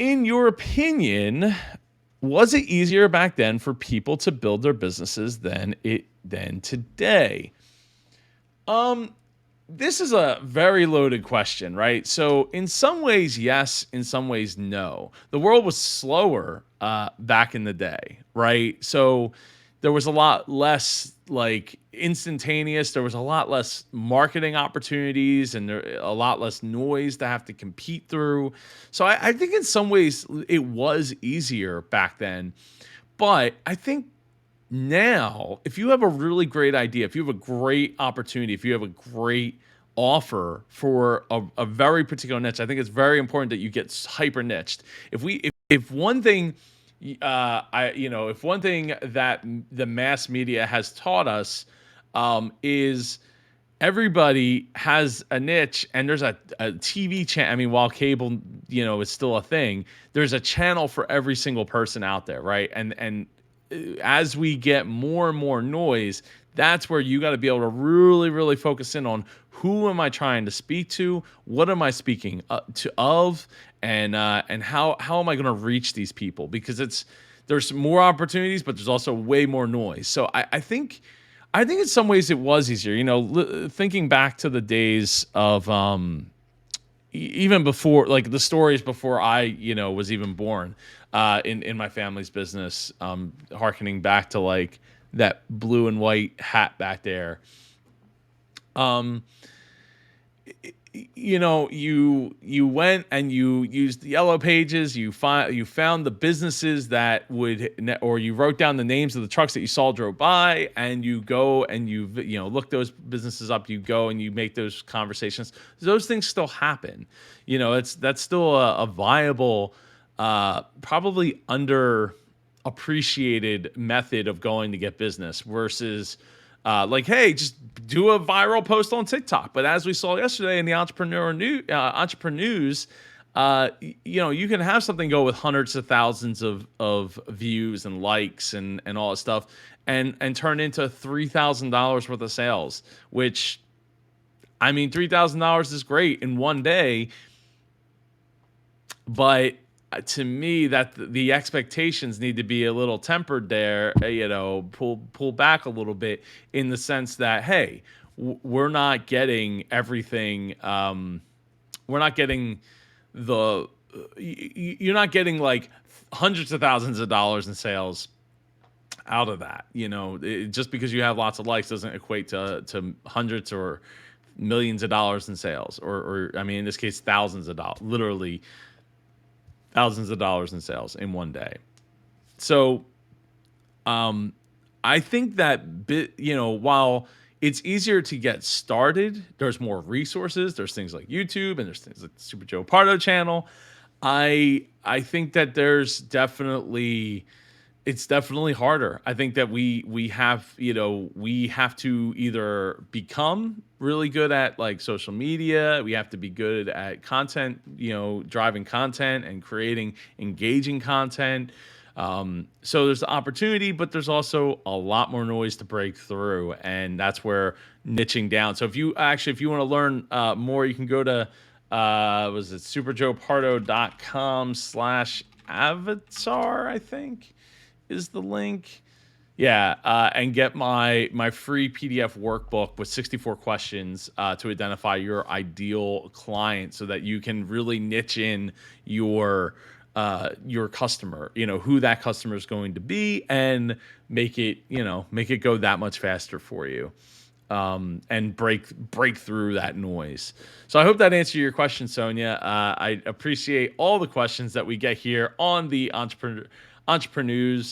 In your opinion, was it easier back then for people to build their businesses than today? Um, this is a very loaded question, right? So, in some ways, yes. In some ways, no. The world was slower back in the day, right? So, there was a lot less like instantaneous. There was a lot less marketing opportunities, and a lot less noise to have to compete through. So, I think in some ways it was easier back then. But I think now, if you have a really great idea, if you have a great opportunity, if you have a great offer for a very particular niche, I think it's very important that you get hyper niched. If one thing, if one thing that the mass media has taught us is everybody has a niche, and there's a TV channel. I mean, while cable, is still a thing, there's a channel for every single person out there, right? And as we get more and more noise, that's where you got to be able to really, really focus in on who am I trying to speak to, what am I speaking to of, and how am I going to reach these people? Because there's more opportunities, but there's also way more noise. So I think in some ways it was easier. Thinking back to the days of even before, like the stories before I was even born, in my family's business, harkening back to like that blue and white hat back there. um you went and you used the yellow pages. You found the businesses that or you wrote down the names of the trucks that you saw drove by, and you go and you look those businesses up. You go and you make those conversations. Those things still happen. That's still a viable, probably under appreciated method of going to get business versus like, hey, just do a viral post on TikTok. But as we saw yesterday in the entrepreneurs, you can have something go with hundreds of thousands of views and likes and all that stuff, and turn into $3,000 worth of sales. Which, I mean, $3,000 is great in one day, but to me, that the expectations need to be a little tempered there. Pull back a little bit, in the sense that, hey, we're not getting everything. We're not getting the you're not getting like hundreds of thousands of dollars in sales out of that. Just because you have lots of likes doesn't equate to hundreds or millions of dollars in sales, or I mean, in this case, thousands of dollars, literally thousands of dollars in sales in one day. So, I think that while it's easier to get started, there's more resources. There's things like YouTube, and there's things like the Super Joe Pardo channel. I think that it's definitely harder. I think that we have to either become really good at like social media. We have to be good at content, driving content and creating engaging content. So there's the opportunity, but there's also a lot more noise to break through, and that's where niching down. So if you want to learn more, you can go to was it superjoepardo.com/avatar, I think is the link. Yeah, and get my free PDF workbook with 64 questions to identify your ideal client, so that you can really niche in your customer. Who that customer is going to be, and make it go that much faster for you, and break through that noise. So I hope that answered your question, Sonia. I appreciate all the questions that we get here on the entrepreneurs